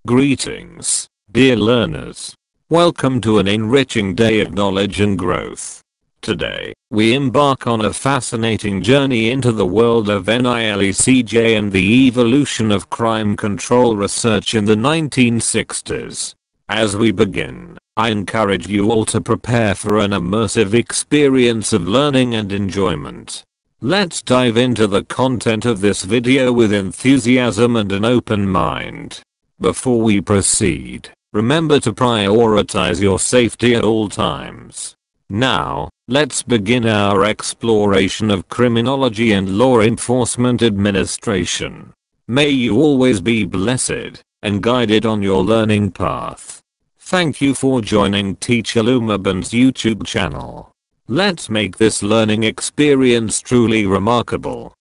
Greetings, dear learners. Welcome to an enriching day of knowledge and growth. Today, we embark on a fascinating journey into the world of NILECJ and the evolution of crime control research in the 1960s. As we begin, I encourage you all to prepare for an immersive experience of learning and enjoyment. Let's dive into the content of this video with enthusiasm and an open mind. Before we proceed, remember to prioritize your safety at all times. Now, let's begin our exploration of criminology and law enforcement administration. May you always be blessed and guided on your learning path. Thank you for joining Teacher Lumaban's YouTube channel. Let's make this learning experience truly remarkable.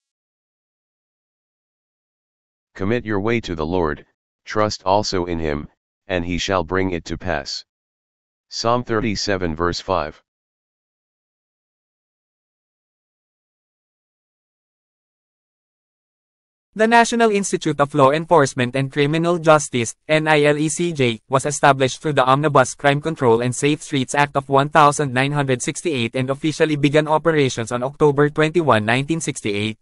Commit your way to the Lord, trust also in him, and he shall bring it to pass. Psalm 37 verse 5. The National Institute of Law Enforcement and Criminal Justice, NILECJ, was established through the Omnibus Crime Control and Safe Streets Act of 1968 and officially began operations on October 21, 1968.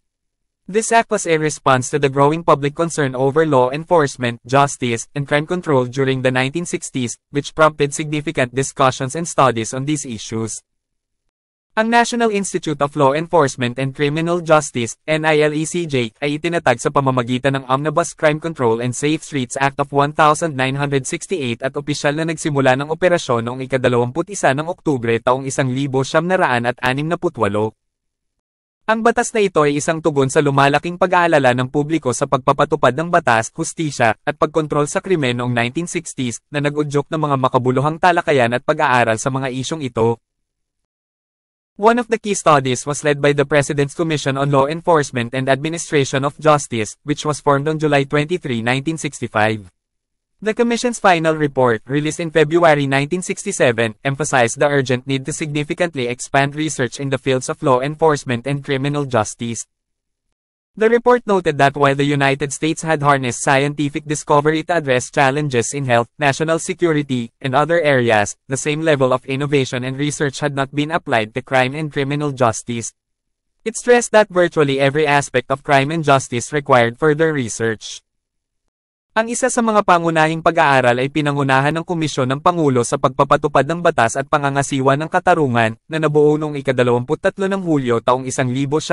This act was a response to the growing public concern over law enforcement, justice, and crime control during the 1960s, which prompted significant discussions and studies on these issues. Ang National Institute of Law Enforcement and Criminal Justice, NILECJ, ay itinatag sa pamamagitan ng Omnibus Crime Control and Safe Streets Act of 1968 at opisyal na nagsimula ng operasyon noong ika-21 ng Oktubre taong 1968. Ang batas na ito ay isang tugon sa lumalaking pag-aalala ng publiko sa pagpapatupad ng batas, hustisya, at pagkontrol sa krimen noong 1960s na nag-udyok ng mga makabuluhang talakayan at pag-aaral sa mga isyong ito. One of the key studies was led by the President's Commission on Law Enforcement and Administration of Justice, which was formed on July 23, 1965. The Commission's final report, released in February 1967, emphasized the urgent need to significantly expand research in the fields of law enforcement and criminal justice. The report noted that while the United States had harnessed scientific discovery to address challenges in health, national security, and other areas, the same level of innovation and research had not been applied to crime and criminal justice. It stressed that virtually every aspect of crime and justice required further research. Ang isa sa mga pangunahing pag-aaral ay pinangunahan ng Komisyon ng Pangulo sa pagpapatupad ng batas at pangangasiwa ng katarungan, na nabuo noong ika-23 ng Hulyo taong 1965.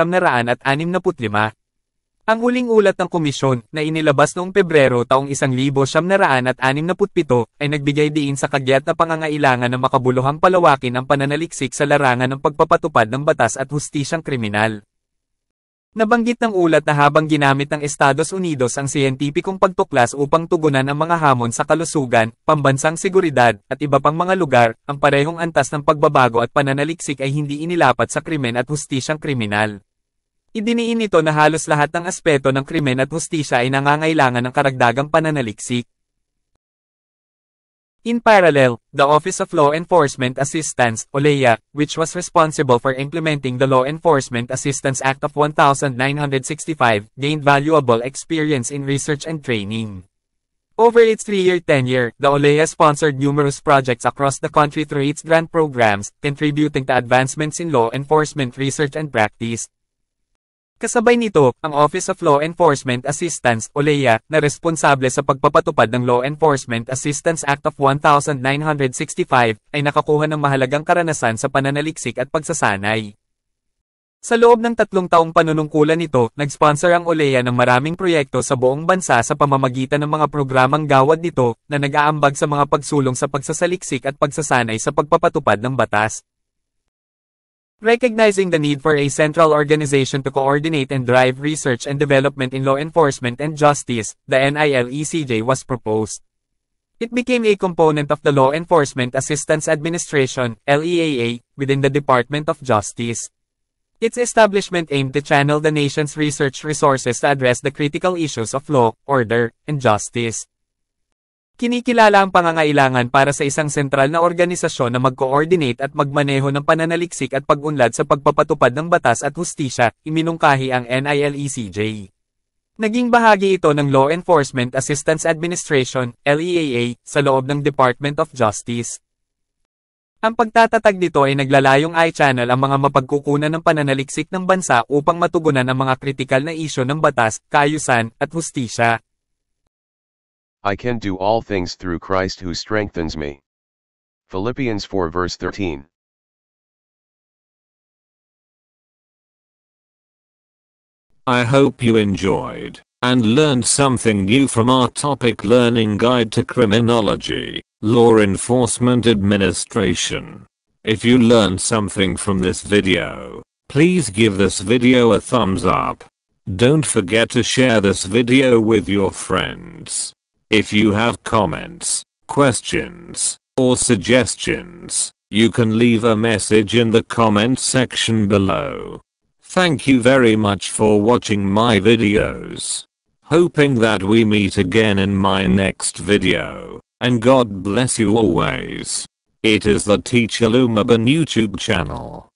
Ang huling ulat ng komisyon, na inilabas noong Pebrero taong 1967, ay nagbigay diin sa kagyat na pangangailangan na makabuluhang palawakin ang pananaliksik sa larangan ng pagpapatupad ng batas at hustisyang kriminal. Nabanggit ng ulat na habang ginamit ng Estados Unidos ang siyentipikong pagtuklas upang tugunan ang mga hamon sa kalusugan, pambansang seguridad, at iba pang mga lugar, ang parehong antas ng pagbabago at pananaliksik ay hindi inilapat sa krimen at hustisyang kriminal. Idiniin nito na halos lahat ng aspeto ng krimen at hustisya ay nangangailangan ng karagdagang pananaliksik. In parallel, the Office of Law Enforcement Assistance, OLEA, which was responsible for implementing the Law Enforcement Assistance Act of 1965, gained valuable experience in research and training. Over its 3-year tenure, the OLEA sponsored numerous projects across the country through its grant programs, contributing to advancements in law enforcement research and practice. Kasabay nito, ang Office of Law Enforcement Assistance, OLEA, na responsable sa pagpapatupad ng Law Enforcement Assistance Act of 1965, ay nakakuha ng mahalagang karanasan sa pananaliksik at pagsasanay. Sa loob ng 3 taong panunungkulan nito, nag-sponsor ang OLEA ng maraming proyekto sa buong bansa sa pamamagitan ng mga programang gawad nito, na nag-aambag sa mga pagsulong sa pagsasaliksik at pagsasanay sa pagpapatupad ng batas. Recognizing the need for a central organization to coordinate and drive research and development in law enforcement and justice, the NILECJ was proposed. It became a component of the Law Enforcement Assistance Administration, LEAA, within the Department of Justice. Its establishment aimed to channel the nation's research resources to address the critical issues of law, order, and justice. Kinikilala ang pangangailangan para sa isang sentral na organisasyon na mag-coordinate at magmaneho ng pananaliksik at pag-unlad sa pagpapatupad ng batas at hustisya, iminungkahi ang NILECJ. Naging bahagi ito ng Law Enforcement Assistance Administration, LEAA, sa loob ng Department of Justice. Ang pagtatatag nito ay naglalayong i-channel ang mga mapagkukunan ng pananaliksik ng bansa upang matugunan ang mga kritikal na isyu ng batas, kaayusan, at hustisya. I can do all things through Christ who strengthens me. Philippians 4 verse 13. I hope you enjoyed and learned something new from our topic learning guide to criminology, law enforcement administration. If you learned something from this video, please give this video a thumbs up. Don't forget to share this video with your friends. If you have comments, questions, or suggestions, you can leave a message in the comment section below. Thank you very much for watching my videos. Hoping that we meet again in my next video, and God bless you always. It is the Teacher Lumaban YouTube channel.